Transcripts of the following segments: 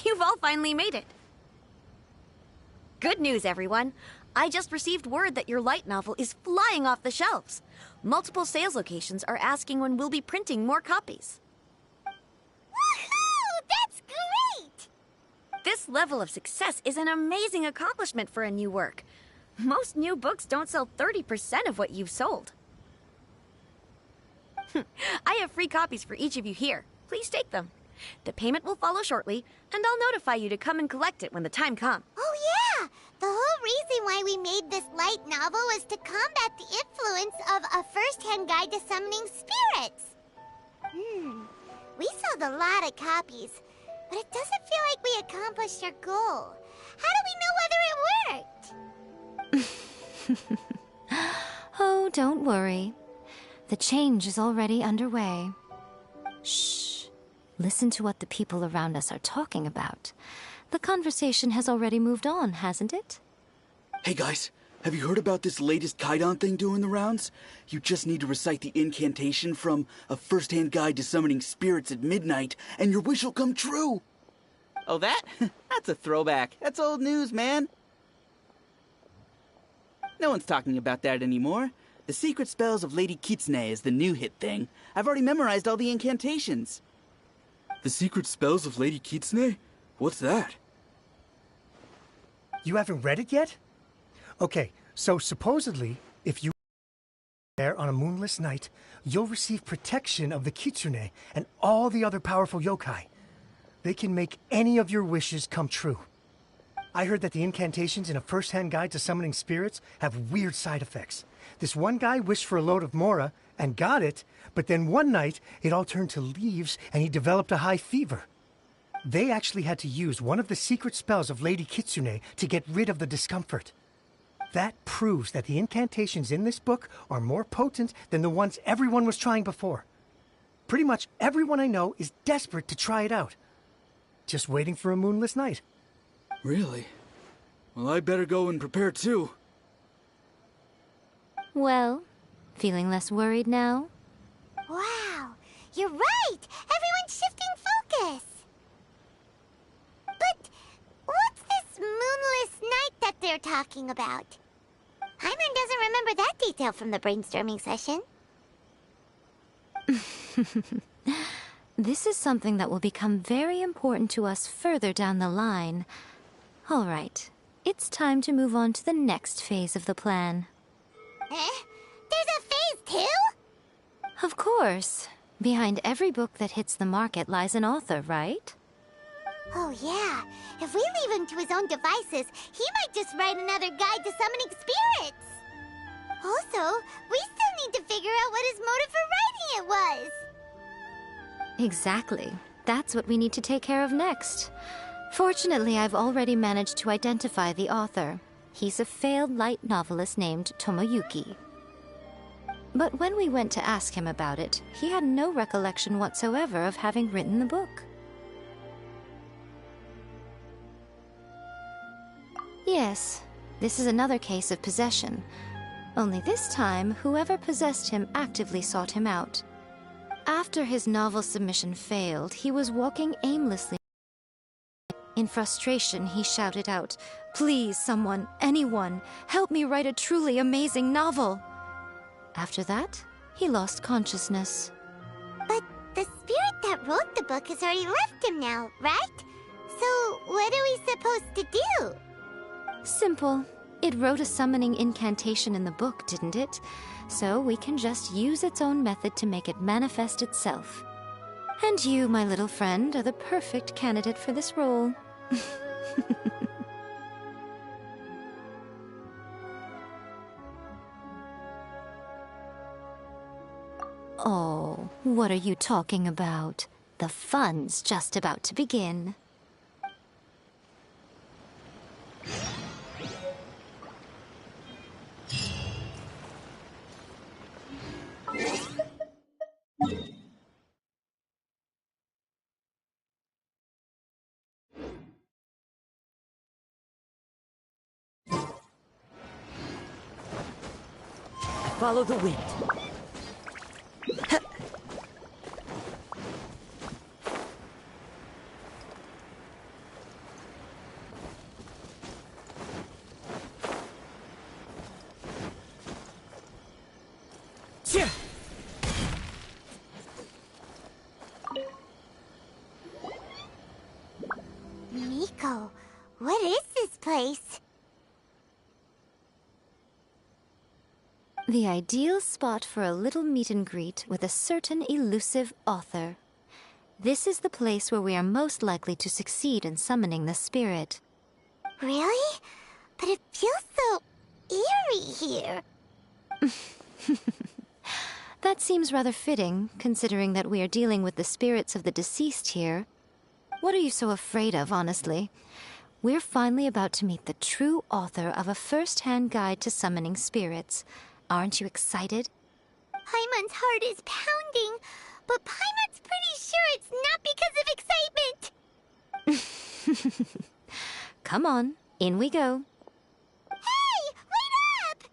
You've all finally made it. Good news, everyone. I just received word that your light novel is flying off the shelves. Multiple sales locations are asking when we'll be printing more copies. Woohoo! That's great! This level of success is an amazing accomplishment for a new work. Most new books don't sell 30% of what you've sold. I have free copies for each of you here. Please take them. The payment will follow shortly, and I'll notify you to come and collect it when the time comes. Oh, yeah! The whole reason why we made this light novel was to combat the influence of a first-hand guide to summoning spirits. We sold a lot of copies, but it doesn't feel like we accomplished our goal. How do we know whether it worked? Oh, don't worry. The change is already underway. Shh. Listen to what the people around us are talking about. The conversation has already moved on, hasn't it? Hey guys, have you heard about this latest Kaidan thing doing the rounds? You just need to recite the incantation from A First-Hand Guide to Summoning Spirits at midnight, and your wish will come true! Oh, that? That's a throwback. That's old news, man. No one's talking about that anymore. The Secret Spells of Lady Kitsune is the new hit thing. I've already memorized all the incantations. The Secret Spells of Lady Kitsune? What's that? You haven't read it yet? Okay, so supposedly, if you there on a moonless night, you'll receive protection of the Kitsune and all the other powerful yokai. They can make any of your wishes come true. I heard that the incantations in A First-Hand Guide to Summoning Spirits have weird side effects. This one guy wished for a load of Mora and got it, but then one night it all turned to leaves and he developed a high fever. They actually had to use one of the secret spells of Lady Kitsune to get rid of the discomfort. That proves that the incantations in this book are more potent than the ones everyone was trying before. Pretty much everyone I know is desperate to try it out. Just waiting for a moonless night. Really? Well, I better go and prepare too. Well, feeling less worried now? Wow, you're right! Everyone's shifting focus! But what's this moonless night that they're talking about? Paimon doesn't remember that detail from the brainstorming session. This is something that will become very important to us further down the line. All right, it's time to move on to the next phase of the plan. There's a phase 2? Of course. Behind every book that hits the market lies an author, right? Oh yeah, if we leave him to his own devices, he might just write another guide to summoning spirits. Also, we still need to figure out what his motive for writing it was. Exactly. That's what we need to take care of next. Fortunately, I've already managed to identify the author. He's a failed light novelist named Tomoyuki. But when we went to ask him about it, he had no recollection whatsoever of having written the book. Yes, this is another case of possession. Only this time, whoever possessed him actively sought him out. After his novel submission failed, he was walking aimlessly. In frustration, he shouted out, "Please, someone, anyone, help me write a truly amazing novel!" After that, he lost consciousness. But the spirit that wrote the book has already left him now, right? So what are we supposed to do? Simple. It wrote a summoning incantation in the book, didn't it? So we can just use its own method to make it manifest itself. And you, my little friend, are the perfect candidate for this role. Oh, what are you talking about? The fun's just about to begin. Follow the wind. Miko, what is this place? The ideal spot for a little meet and greet with a certain elusive author. This is the place where we are most likely to succeed in summoning the spirit. Really? But it feels so eerie here. That seems rather fitting, considering that we are dealing with the spirits of the deceased here. What are you so afraid of, honestly? We're finally about to meet the true author of a first-hand guide to summoning spirits. Aren't you excited? Paimon's heart is pounding, but Paimon's pretty sure it's not because of excitement. Come on, in we go. Hey, wait up!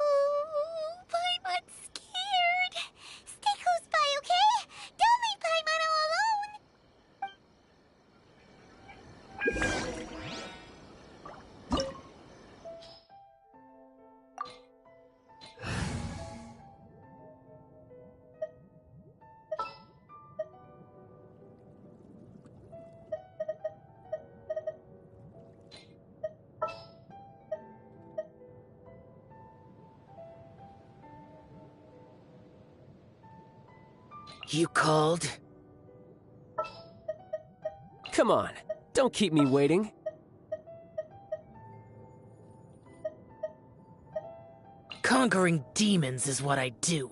Ooh, Paimon's scared. Stay close by, okay? Don't leave Paimon all alone. You called? Come on, don't keep me waiting. Conquering demons is what I do.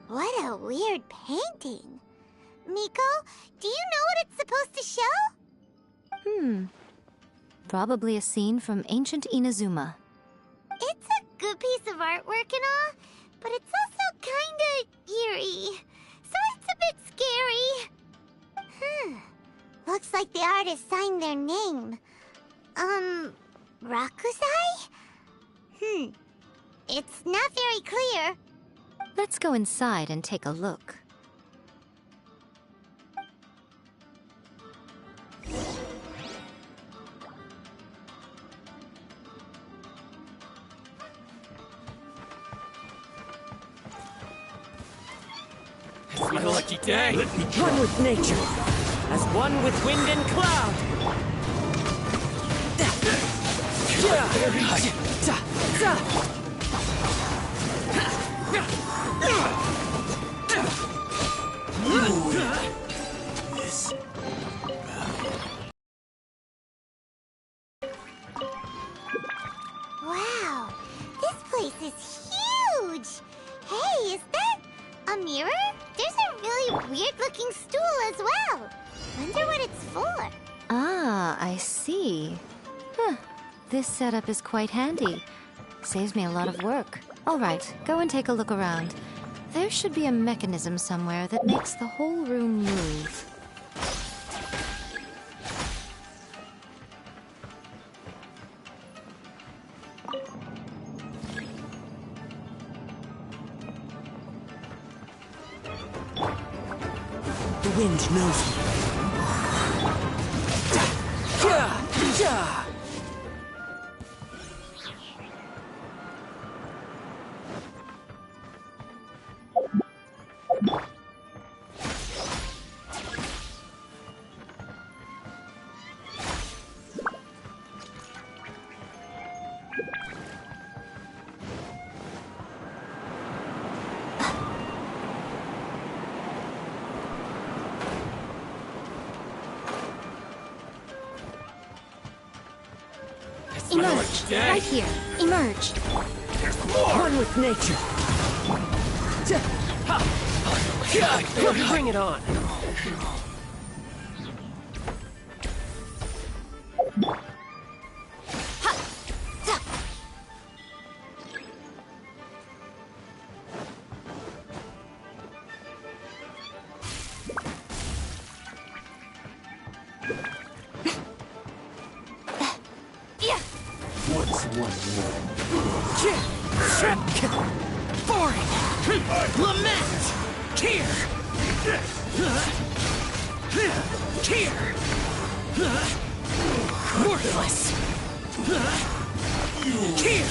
What a weird painting. Miko, do you know what it's supposed to show? Probably a scene from ancient Inazuma. It's a good piece of artwork and all, but it's also kinda eerie. So it's a bit scary. Looks like the artist signed their name. Rakusai? It's not very clear. Let's go inside and take a look. It's my lucky day. One with nature, as one with wind and cloud. Wow, this place is huge. Hey, is that a mirror? There's a really weird-looking stool as well. Wonder what it's for. Ah, I see. This setup is quite handy. Saves me a lot of work. All right, go and take a look around. There should be a mechanism somewhere that makes the whole room move. wind knows me. Emerge! Right here! Emerge! One with nature. Bring it on. What's one Boring! Lament! Tear! Tear! Worthless! Tear!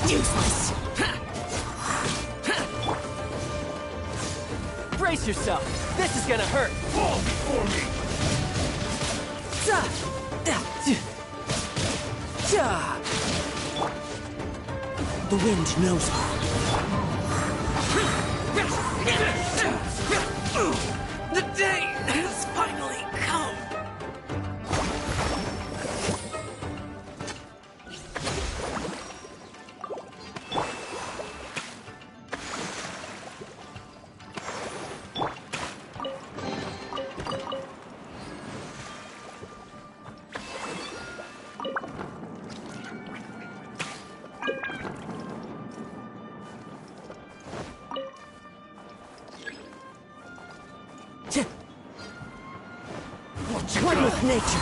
Useless! Brace yourself! This is gonna hurt! Fall before me! The wind knows me. The day has finally come! One with nature.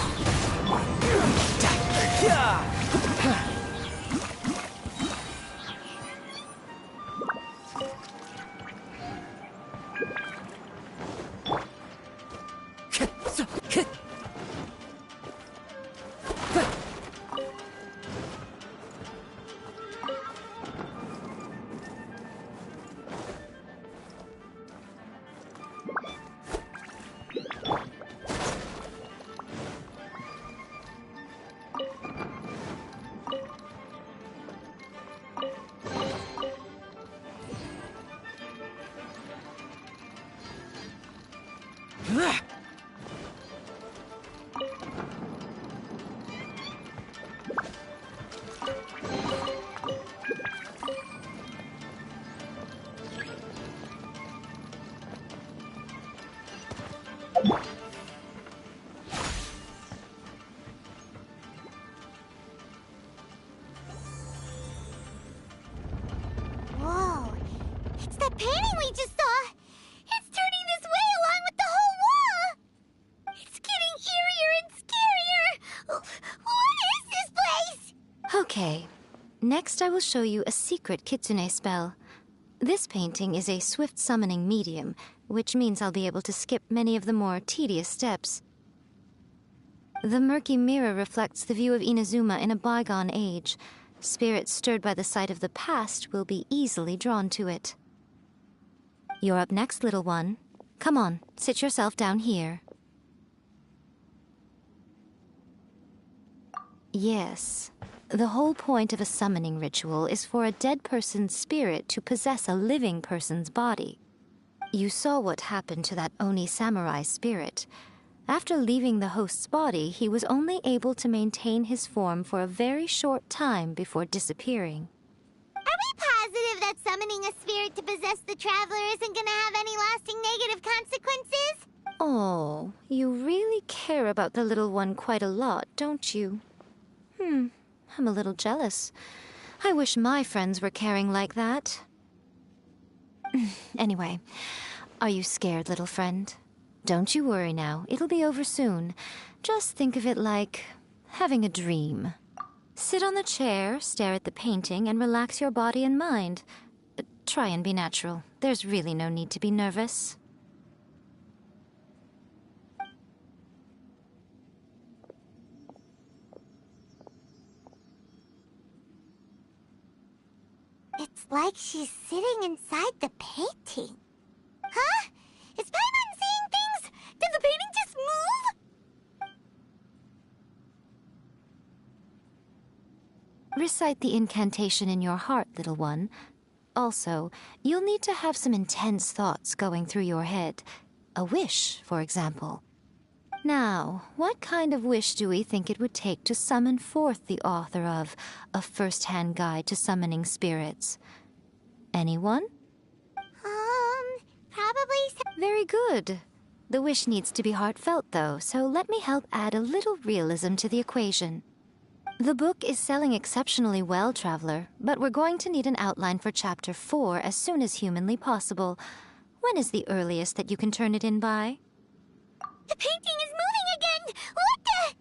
Okay. Next, I will show you a secret Kitsune spell. This painting is a swift summoning medium, which means I'll be able to skip many of the more tedious steps. The murky mirror reflects the view of Inazuma in a bygone age. Spirits stirred by the sight of the past will be easily drawn to it. You're up next, little one. Come on, sit yourself down here. Yes. The whole point of a summoning ritual is for a dead person's spirit to possess a living person's body. You saw what happened to that Oni samurai spirit. After leaving the host's body, he was only able to maintain his form for a very short time before disappearing. Are we positive that summoning a spirit to possess the traveler isn't gonna have any lasting negative consequences? Oh, you really care about the little one quite a lot, don't you? I'm a little jealous. I wish my friends were caring like that. Anyway, are you scared, little friend? Don't you worry now, it'll be over soon. Just think of it like having a dream. Sit on the chair, stare at the painting, and relax your body and mind. Try and be natural. There's really no need to be nervous. It's like she's sitting inside the painting. Huh? Is Paimon seeing things? Did the painting just move? Recite the incantation in your heart, little one. Also, you'll need to have some intense thoughts going through your head. A wish, for example. Now, what kind of wish do we think it would take to summon forth the author of A First-Hand Guide to Summoning Spirits? Anyone? Probably. Very good. The wish needs to be heartfelt, though, so let me help add a little realism to the equation. The book is selling exceptionally well, Traveler, but we're going to need an outline for Chapter 4 as soon as humanly possible. When is the earliest that you can turn it in by? The painting is moving again! What the?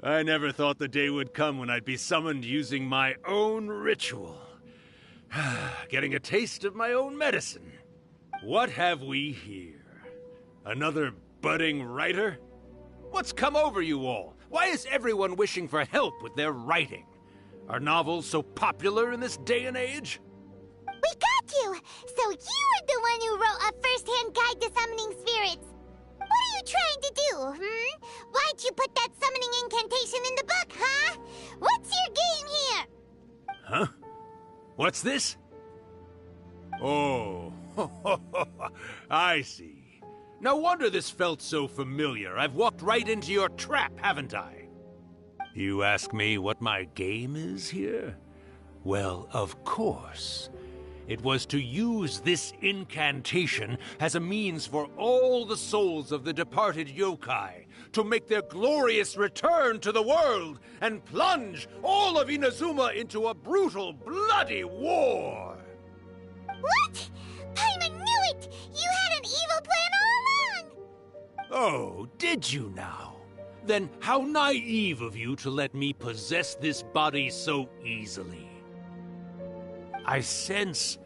I never thought the day would come when I'd be summoned using my own ritual. Getting a taste of my own medicine. What have we here? Another budding writer? What's come over you all? Why is everyone wishing for help with their writing? Are novels so popular in this day and age? We got you! So you were the one who wrote A First-Hand Guide to Summoning Spirits. What are you trying to do, Why'd you put that summoning incantation in the book, huh? What's your game here? Huh? What's this? Oh, I see. No wonder this felt so familiar. I've walked right into your trap, haven't I? You ask me what my game is here? Well, of course. It was to use this incantation as a means for all the souls of the departed yokai to make their glorious return to the world and plunge all of Inazuma into a brutal, bloody war. What? Paimon knew it! You had an evil plan all along! Oh, did you now? Then how naive of you to let me possess this body so easily. I sense,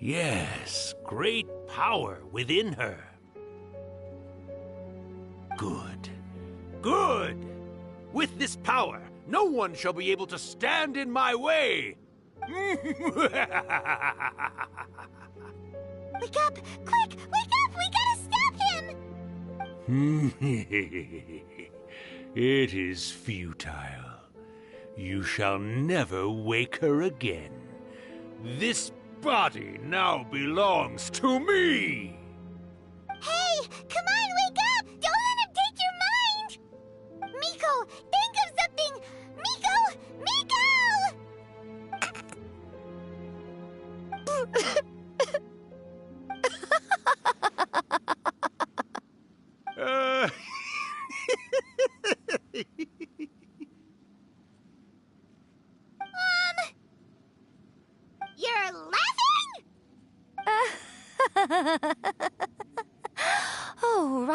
yes, great power within her. Good. Good! With this power, no one shall be able to stand in my way! Wake up! Quick! Wake up! We gotta stop him! It is futile. You shall never wake her again. This body now belongs to me! Hey! Come on, wake up! Don't let him take your mind! Miko, think of something! Miko! Miko!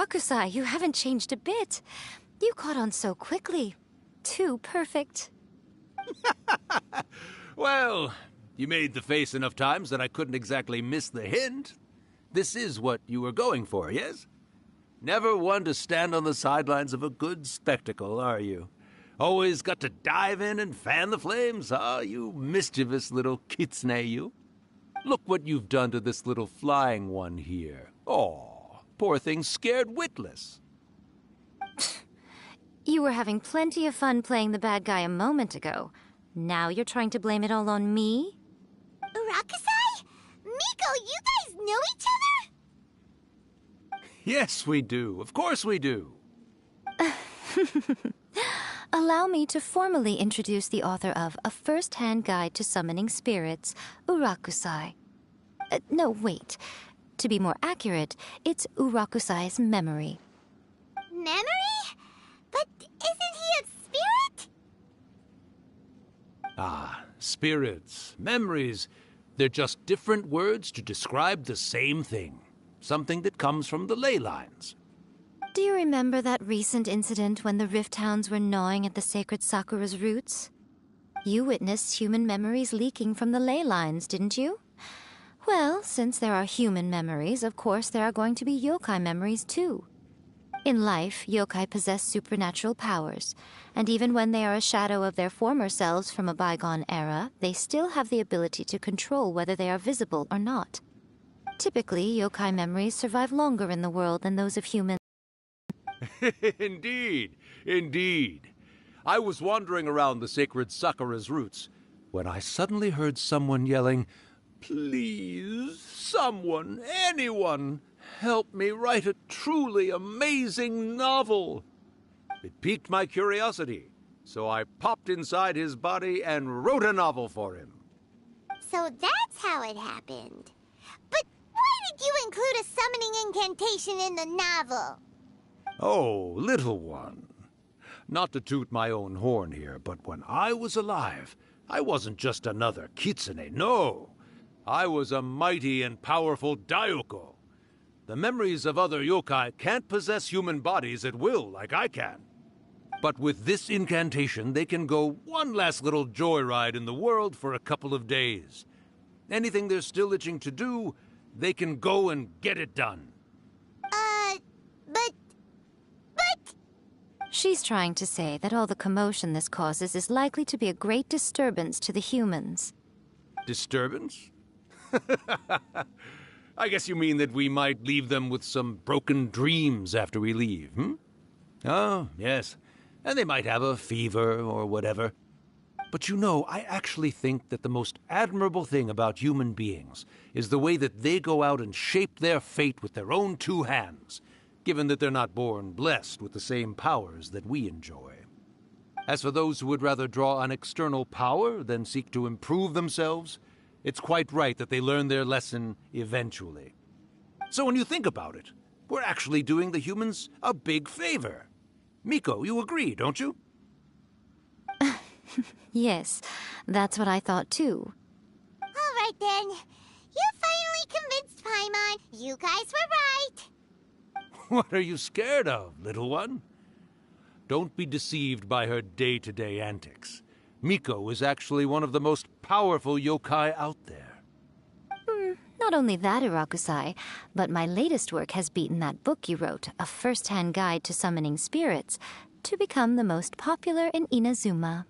Urakusai, you haven't changed a bit. You caught on so quickly. Too perfect. Well, you made the face enough times that I couldn't exactly miss the hint. This is what you were going for, yes? Never one to stand on the sidelines of a good spectacle, are you? Always got to dive in and fan the flames, huh? You mischievous little kitsune, you. Look what you've done to this little flying one here. Oh, poor thing scared witless. You were having plenty of fun playing the bad guy a moment ago. Now you're trying to blame it all on me? Urakusai? Miko, you guys know each other? Yes, we do. Of course we do. Allow me to formally introduce the author of A First-Hand Guide to Summoning Spirits, Urakusai. No, wait. To be more accurate, it's Urakusai's memory. Memory? But isn't he a spirit? Ah, spirits, memories. They're just different words to describe the same thing. Something that comes from the ley lines. Do you remember that recent incident when the Rift Hounds were gnawing at the sacred Sakura's roots? You witnessed human memories leaking from the ley lines, didn't you? Well, since there are human memories, of course there are going to be yokai memories too. In life, yokai possess supernatural powers, and even when they are a shadow of their former selves from a bygone era, they still have the ability to control whether they are visible or not. Typically, yokai memories survive longer in the world than those of humans. Indeed, indeed. I was wandering around the sacred Sakura's roots when I suddenly heard someone yelling, "Please, someone, anyone, help me write a truly amazing novel." It piqued my curiosity, so I popped inside his body and wrote a novel for him. So that's how it happened. But why did you include a summoning incantation in the novel? Oh, little one. Not to toot my own horn here, but when I was alive, I wasn't just another kitsune, no. I was a mighty and powerful Daiyoko. The memories of other yokai can't possess human bodies at will like I can. But with this incantation, they can go one last little joyride in the world for a couple of days. Anything they're still itching to do, they can go and get it done. But... She's trying to say that all the commotion this causes is likely to be a great disturbance to the humans. Disturbance? I guess you mean that we might leave them with some broken dreams after we leave, hmm? Oh, yes. And they might have a fever or whatever. But you know, I actually think that the most admirable thing about human beings is the way that they go out and shape their fate with their own two hands, given that they're not born blessed with the same powers that we enjoy. As for those who would rather draw on external power than seek to improve themselves, it's quite right that they learn their lesson eventually. So when you think about it, we're actually doing the humans a big favor. Miko, you agree, don't you? Yes, that's what I thought too. All right then. You finally convinced Paimon. You guys were right. What are you scared of, little one? Don't be deceived by her day-to-day antics. Miko is actually one of the most powerful yokai out there. Not only that, Urakusai, but my latest work has beaten that book you wrote, A First-Hand Guide to Summoning Spirits, to become the most popular in Inazuma.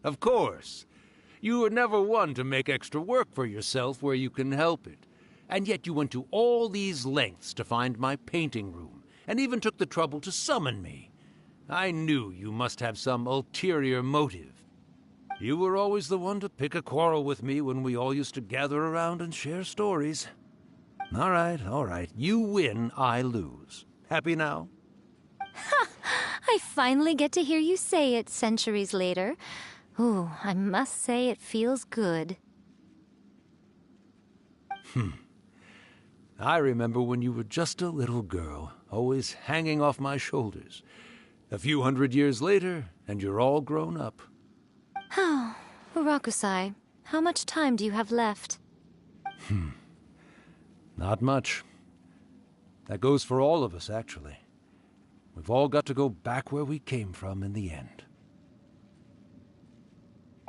Of course. You were never one to make extra work for yourself where you can help it. And yet you went to all these lengths to find my painting room, and even took the trouble to summon me. I knew you must have some ulterior motive. You were always the one to pick a quarrel with me when we all used to gather around and share stories. All right. You win, I lose. Happy now? I finally get to hear you say it centuries later. Ooh, I must say it feels good. I remember when you were just a little girl, always hanging off my shoulders. A few 100 years later, and you're all grown up. Oh, Urakusai, how much time do you have left? Not much. That goes for all of us, actually. We've all got to go back where we came from in the end.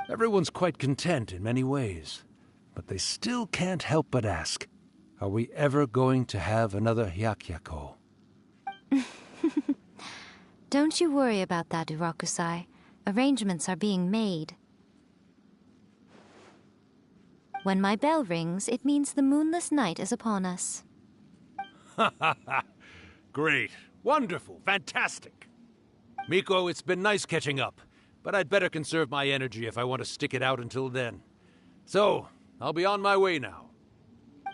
Everyone's quite content in many ways, but they still can't help but ask, are we ever going to have another Hyakyako? Don't you worry about that, Urakusai. Arrangements are being made. When my bell rings, it means the moonless night is upon us. Ha ha ha! Great. Wonderful. Fantastic. Miko, it's been nice catching up, but I'd better conserve my energy if I want to stick it out until then. So, I'll be on my way now.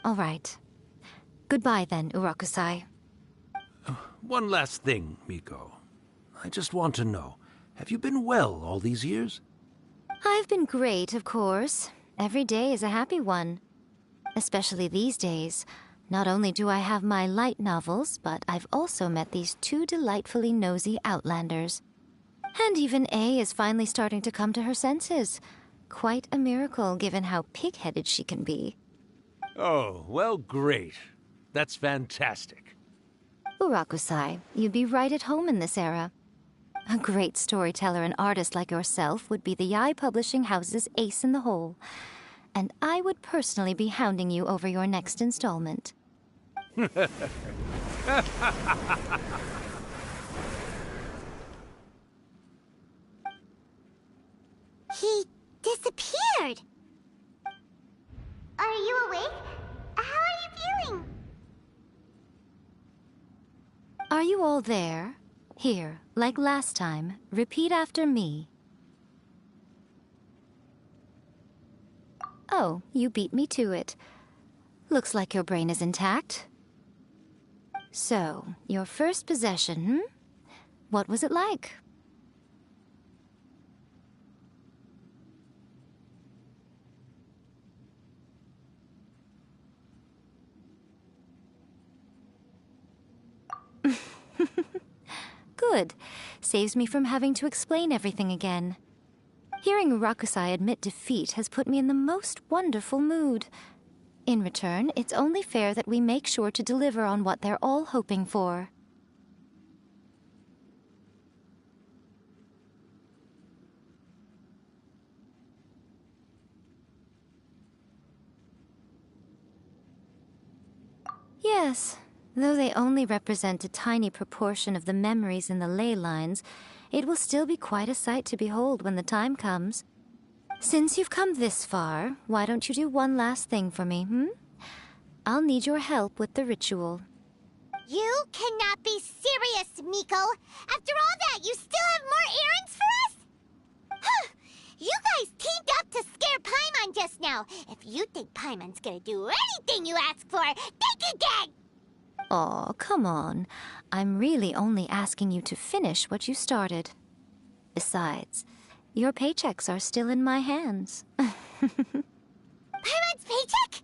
All right. Goodbye then, Urakusai. One last thing, Miko. I just want to know, have you been well all these years? I've been great, of course. Every day is a happy one. Especially these days. Not only do I have my light novels, but I've also met these two delightfully nosy outlanders. And even A is finally starting to come to her senses. Quite a miracle, given how pig-headed she can be. Oh, well, great. That's fantastic. Urakusai, you'd be right at home in this era. A great storyteller and artist like yourself would be the Yae Publishing House's ace in the hole. And I would personally be hounding you over your next installment. He disappeared! Are you awake? How are you feeling? Are you all there? Here, like last time, repeat after me. Oh, you beat me to it. Looks like your brain is intact. So, your first possession, What was it like? Good. Saves me from having to explain everything again. Hearing Urakusai admit defeat has put me in the most wonderful mood. In return, it's only fair that we make sure to deliver on what they're all hoping for. Yes, though they only represent a tiny proportion of the memories in the ley lines, it will still be quite a sight to behold when the time comes. Since you've come this far, why don't you do one last thing for me, I'll need your help with the ritual. You cannot be serious, Miko! After all that, you still have more errands for us? Huh! You guys teamed up to scare Paimon just now. If you think Paimon's gonna do anything you ask for, think again! Aw, come on. I'm really only asking you to finish what you started. Besides, your paychecks are still in my hands. Paimon's paycheck?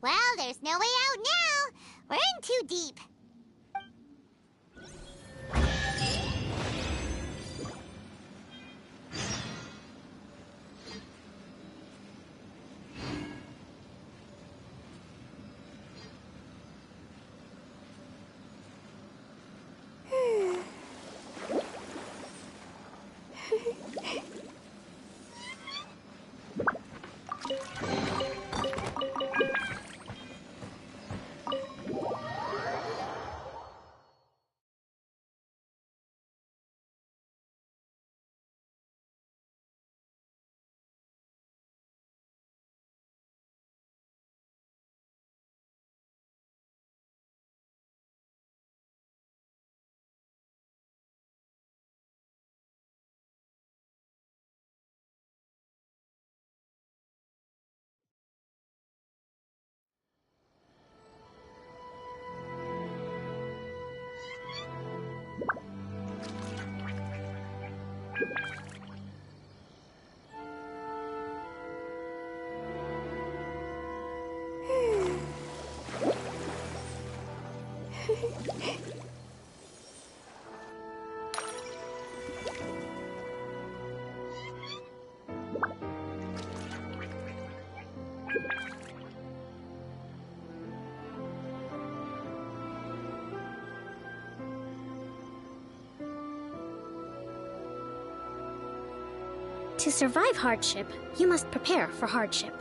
Well, there's no way out now. We're in too deep. To survive hardship, you must prepare for hardship.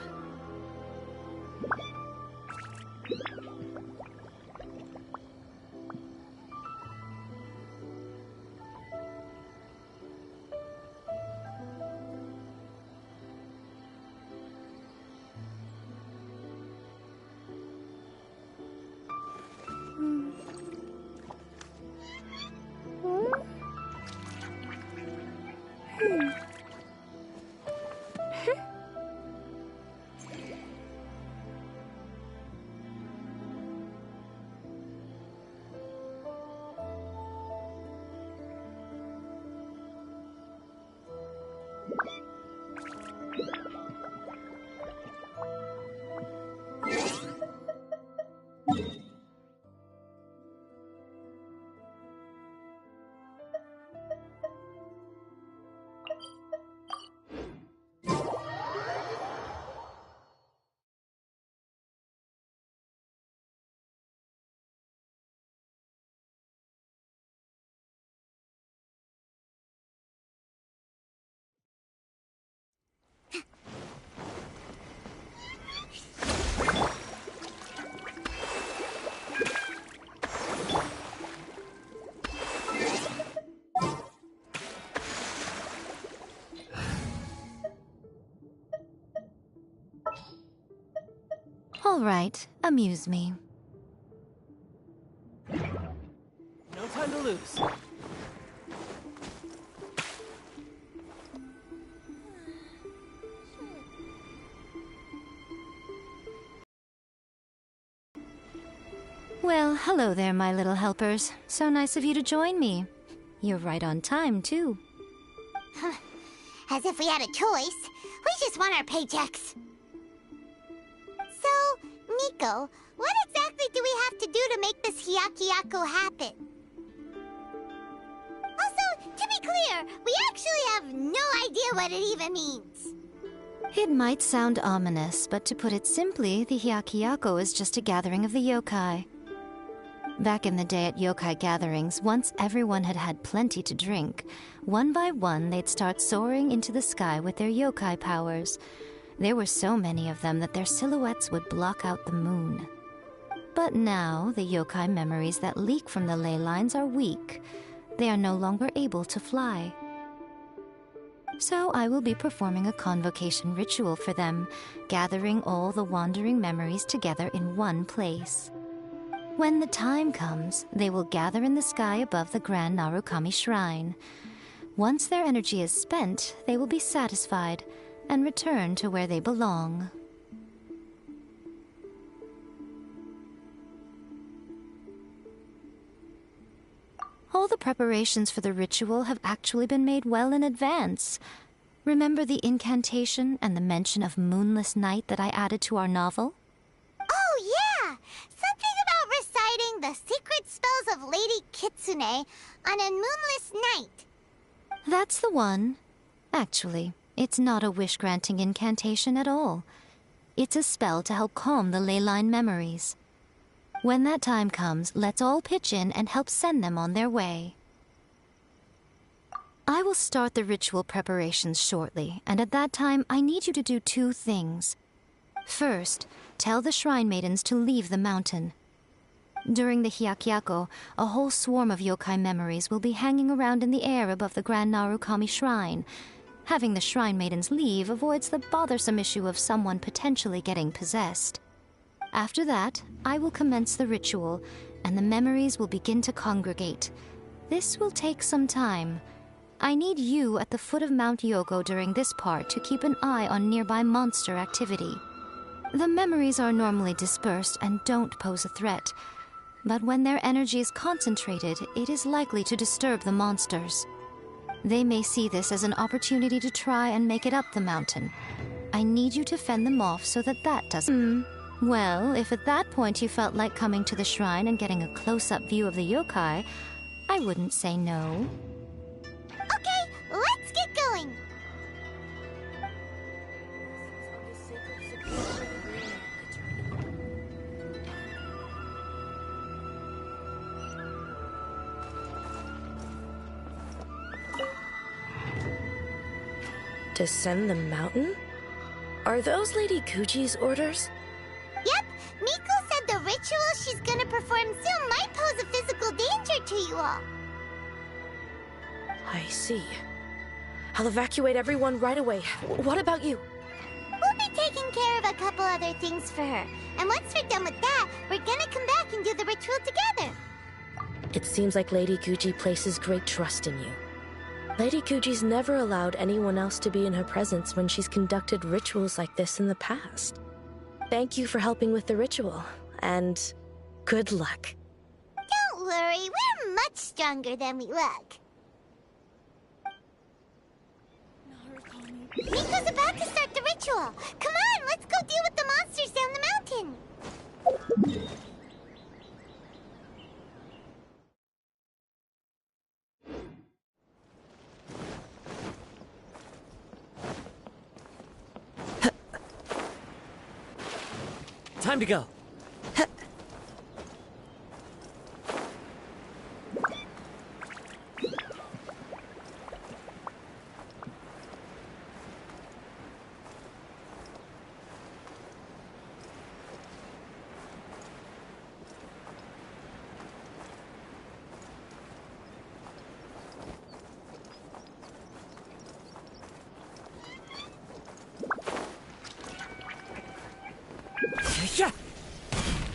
All right, amuse me. No time to lose. Well, hello there, my little helpers. So nice of you to join me. You're right on time, too. As if we had a choice. We just want our paychecks. So, Nico, what exactly do we have to do to make this Hyakuyaku happen? Also, to be clear, we actually have no idea what it even means. It might sound ominous, but to put it simply, the Hyakuyaku is just a gathering of the yokai. Back in the day at yokai gatherings, once everyone had had plenty to drink, one by one they'd start soaring into the sky with their yokai powers. There were so many of them that their silhouettes would block out the moon. But now, the yokai memories that leak from the ley lines are weak. They are no longer able to fly. So I will be performing a convocation ritual for them, gathering all the wandering memories together in one place. When the time comes, they will gather in the sky above the Grand Narukami Shrine. Once their energy is spent, they will be satisfied and return to where they belong. All the preparations for the ritual have actually been made well in advance. Remember the incantation and the mention of moonless night that I added to our novel? Oh, yeah! Something about reciting the secret spells of Lady Kitsune on a moonless night. That's the one. Actually, it's not a wish-granting incantation at all. It's a spell to help calm the ley line memories. When that time comes, let's all pitch in and help send them on their way. I will start the ritual preparations shortly, and at that time, I need you to do two things. First, tell the Shrine Maidens to leave the mountain. During the Hyakuyaku, a whole swarm of yokai memories will be hanging around in the air above the Grand Narukami Shrine. Having the Shrine Maidens leave avoids the bothersome issue of someone potentially getting possessed. After that, I will commence the ritual, and the memories will begin to congregate. This will take some time. I need you at the foot of Mount Yogo during this part to keep an eye on nearby monster activity. The memories are normally dispersed and don't pose a threat, but when their energy is concentrated, it is likely to disturb the monsters. They may see this as an opportunity to try and make it up the mountain. I need you to fend them off so that doesn't... Well, if at that point you felt like coming to the shrine and getting a close-up view of the yokai, I wouldn't say no. Okay, let's get going! Descend the mountain? Are those Lady Guji's orders? Yep, Miko said the ritual she's gonna perform soon might pose a physical danger to you all. I see. I'll evacuate everyone right away. What about you? We'll be taking care of a couple other things for her. And once we're done with that, we're gonna come back and do the ritual together. It seems like Lady Guji places great trust in you. Lady Guji's never allowed anyone else to be in her presence when she's conducted rituals like this in the past. Thank you for helping with the ritual, and good luck. Don't worry, we're much stronger than we look. Miko's about to start the ritual. Come on, let's go deal with the monsters down the mountain. Time to go.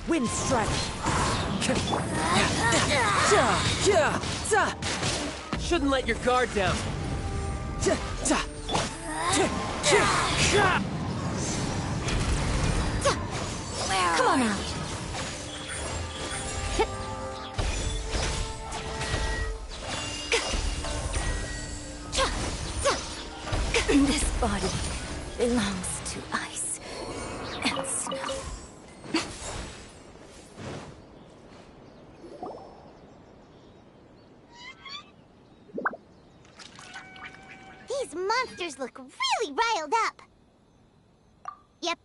Wind strike. Shouldn't let your guard down. Come on now. This body belongs to ice and snow. These monsters look really riled up. Yep,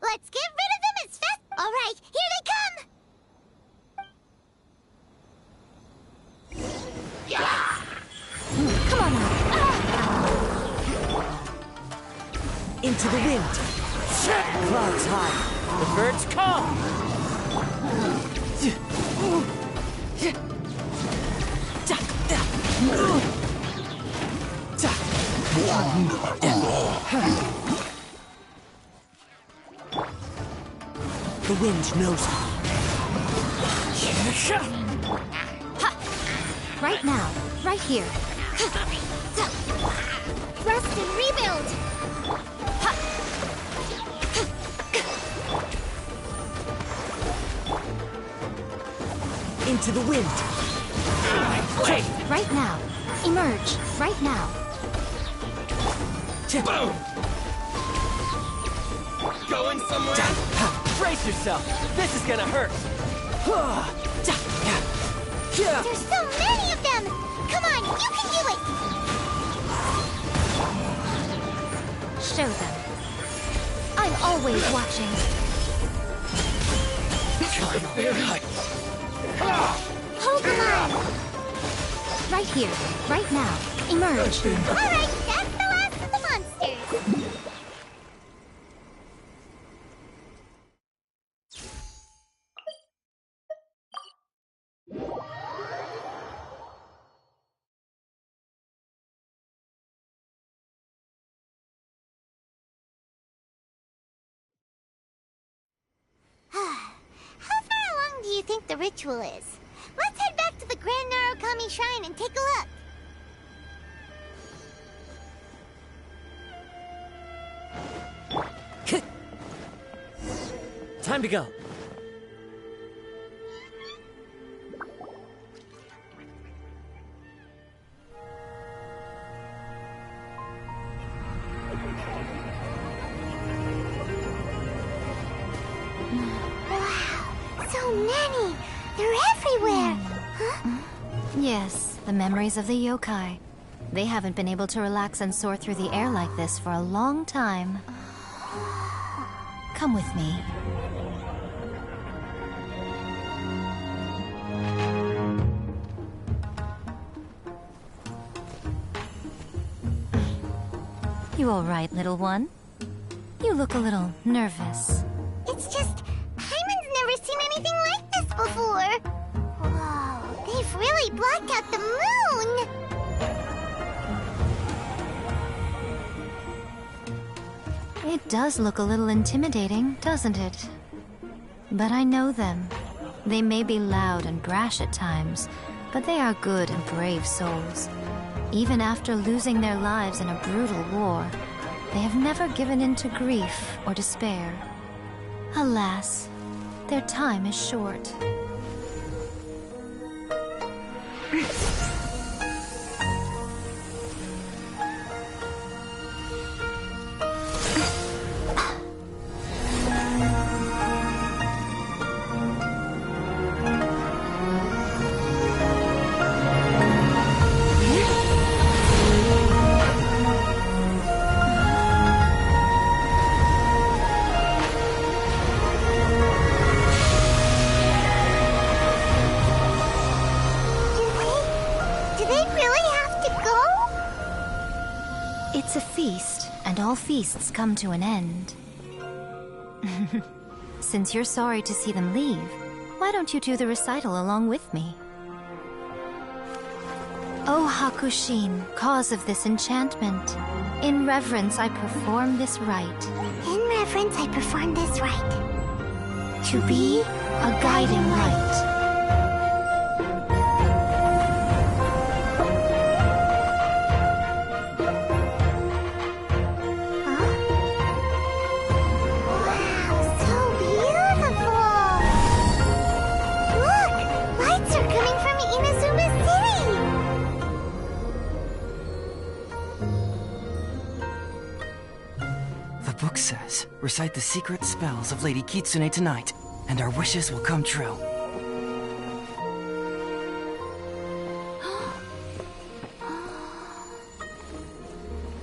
let's get rid of them as fast. All right, here they come. Come on now. Into the wind. Clouds high. The birds come. The wind knows me. Right now. Right here. Rest and rebuild. Into the wind. Right now. Emerge. Right now. Going somewhere? Brace yourself. This is gonna hurt. There's so many of them. Come on, you can do it. Show them. I'm always watching. Hold the line. Right here. Right now. Emerge. All right, that's the last of the monsters. How far along do you think the ritual is? Let's head back to the Grand Narukami Shrine and take a look. Time to go. Wow, so many! They're everywhere! Huh? Yes, the memories of the yokai. They haven't been able to relax and soar through the air like this for a long time. Come with me. You all right, little one? You look a little nervous. It's just, Paimon's never seen anything like this before. Whoa, they've really blocked out the moon! It does look a little intimidating, doesn't it? But I know them. They may be loud and brash at times, but they are good and brave souls. Even after losing their lives in a brutal war, they have never given in to grief or despair. Alas, their time is short. It's a feast, and all feasts come to an end. Since you're sorry to see them leave, why don't you do the recital along with me? O Hakushin, cause of this enchantment, in reverence I perform this rite. In reverence I perform this rite. To be a guiding light. Recite the secret spells of Lady Kitsune tonight, and our wishes will come true.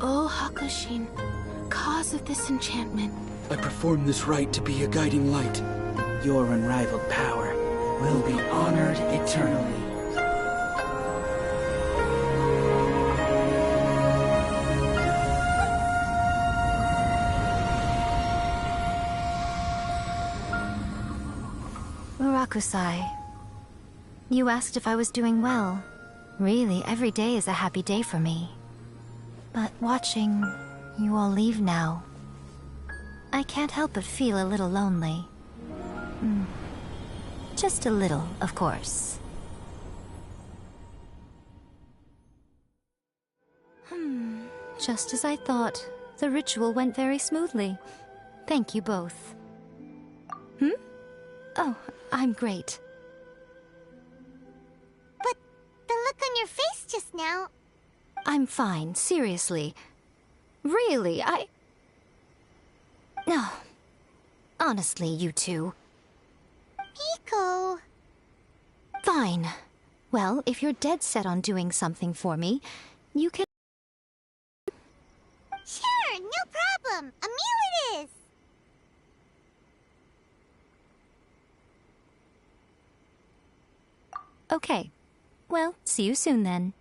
O Hakushin, cause of this enchantment. I perform this rite to be a guiding light. Your unrivaled power will be honored eternally. Murakusai, you asked if I was doing well. Really, every day is a happy day for me. But watching you all leave now, I can't help but feel a little lonely. Just a little, of course. Just as I thought. The ritual went very smoothly. Thank you both. Oh, I'm great. But the look on your face just now... I'm fine, seriously. Really, No. Honestly, you two. Hiko... Fine. Well, if you're dead set on doing something for me, you can... Sure, no problem. A meal it is. Okay. Well, see you soon then.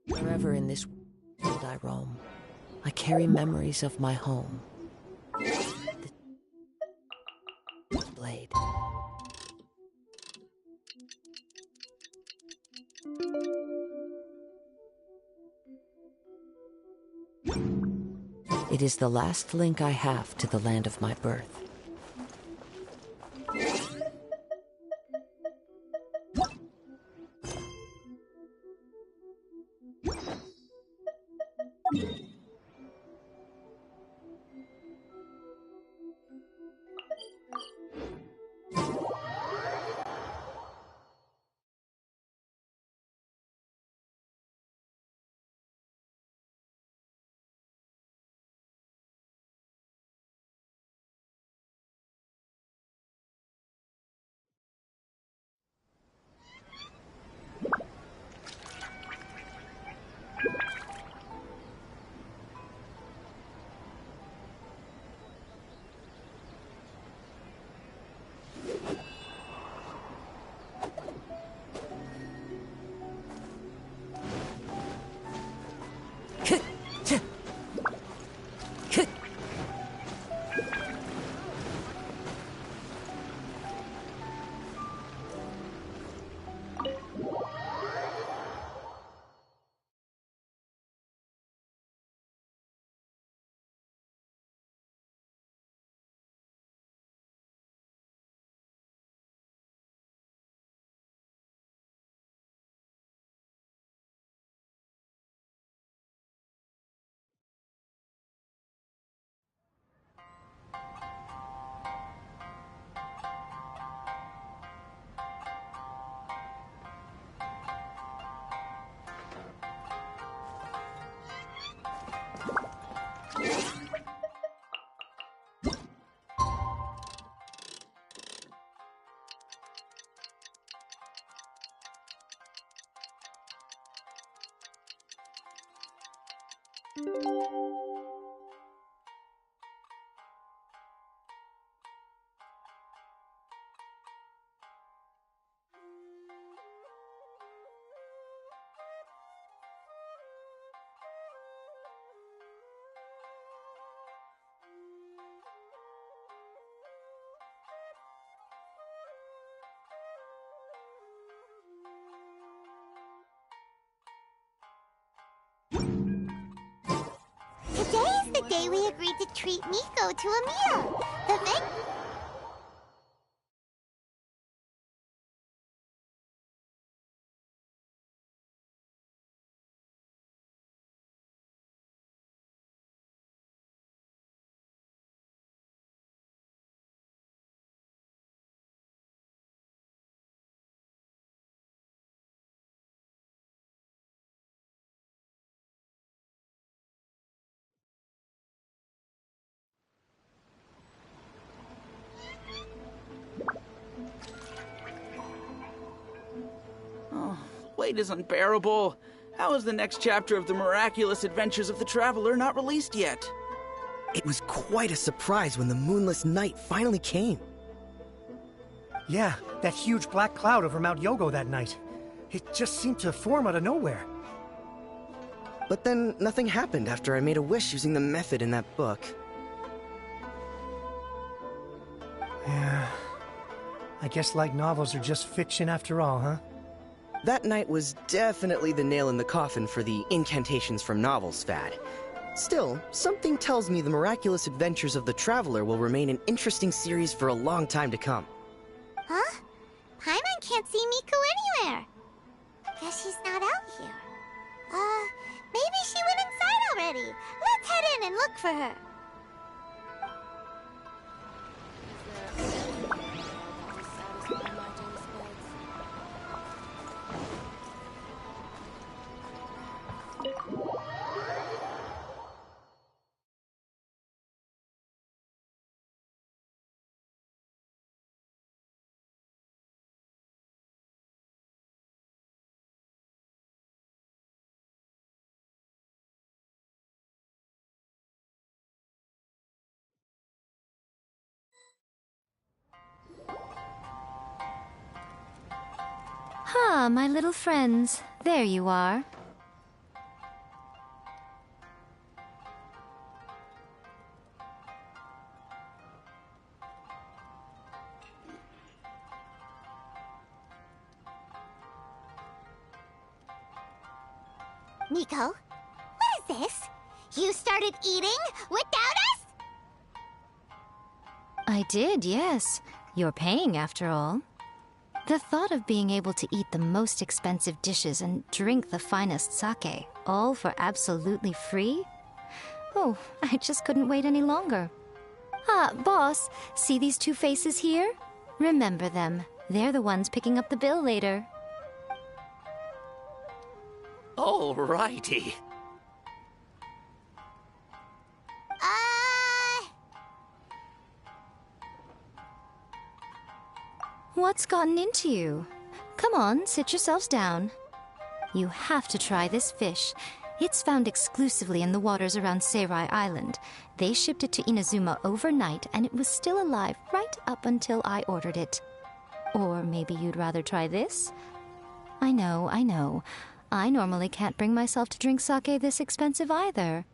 Wherever in this world I roam, I carry memories of my home. The blade. It is the last link I have to the land of my birth. Today is the day we agreed to treat Miko to a meal. The ven- Wait is unbearable. How is the next chapter of the miraculous adventures of the Traveler not released yet? It was quite a surprise when the moonless night finally came. Yeah, that huge black cloud over Mount Yogo that night. It just seemed to form out of nowhere. But then nothing happened after I made a wish using the method in that book. Yeah. I guess light novels are just fiction after all, huh? That night was definitely the nail in the coffin for the incantations from novels fad. Still, something tells me the miraculous adventures of the Traveler will remain an interesting series for a long time to come. Huh? Paimon can't see Miko anywhere. Guess she's not out here. Maybe she went inside already. Let's head in and look for her. Ah, my little friends. There you are. Miko, what is this? You started eating without us? I did, yes. You're paying after all. The thought of being able to eat the most expensive dishes and drink the finest sake, all for absolutely free? Oh, I just couldn't wait any longer. Ah, boss, see these two faces here? Remember them. They're the ones picking up the bill later. Alrighty. What's gotten into you? Come on, sit yourselves down. You have to try this fish. It's found exclusively in the waters around Seirai Island. They shipped it to Inazuma overnight, and it was still alive right up until I ordered it. Or maybe you'd rather try this? I know. I normally can't bring myself to drink sake this expensive either.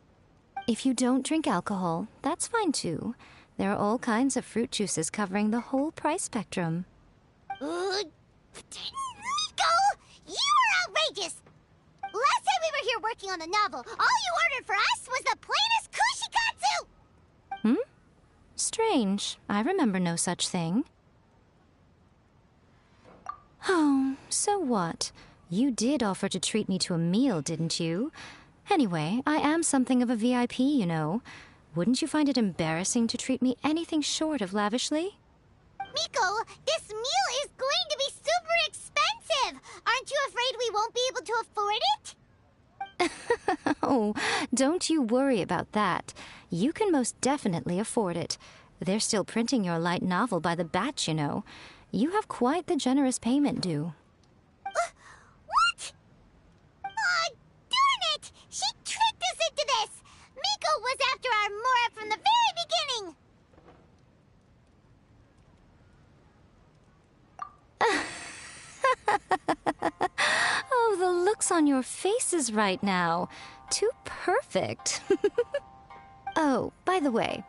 If you don't drink alcohol, that's fine too. There are all kinds of fruit juices covering the whole price spectrum. Miko! You are outrageous! Last time we were here working on the novel, all you ordered for us was the plainest kushikatsu! Strange. I remember no such thing. Oh, so what? You did offer to treat me to a meal, didn't you? Anyway, I am something of a VIP, you know. Wouldn't you find it embarrassing to treat me anything short of lavishly? Miko, this meal is going to be super expensive! Aren't you afraid we won't be able to afford it? Oh, don't you worry about that. You can most definitely afford it. They're still printing your light novel by the batch, you know. You have quite the generous payment due. What? Aw, darn it! She tricked us into this! looks on your faces right now. Too perfect. Oh, by the way,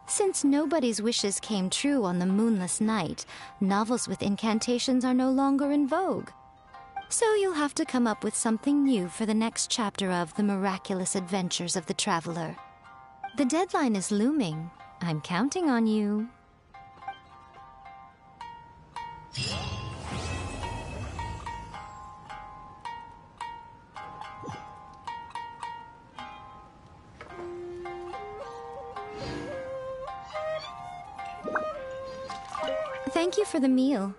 since nobody's wishes came true on the moonless night, novels with incantations are no longer in vogue. So you'll have to come up with something new for the next chapter of The Miraculous Adventures of the Traveler. The deadline is looming. I'm counting on you. Thank you for the meal.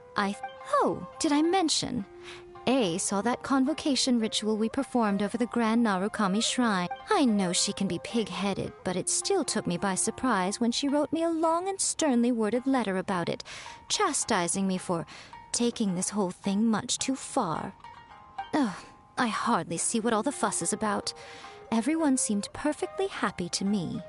Oh, did I mention? A saw that convocation ritual we performed over the Grand Narukami Shrine. I know she can be pig-headed, but it still took me by surprise when she wrote me a long and sternly worded letter about it, chastising me for taking this whole thing much too far. Ugh, I hardly see what all the fuss is about. Everyone seemed perfectly happy to me.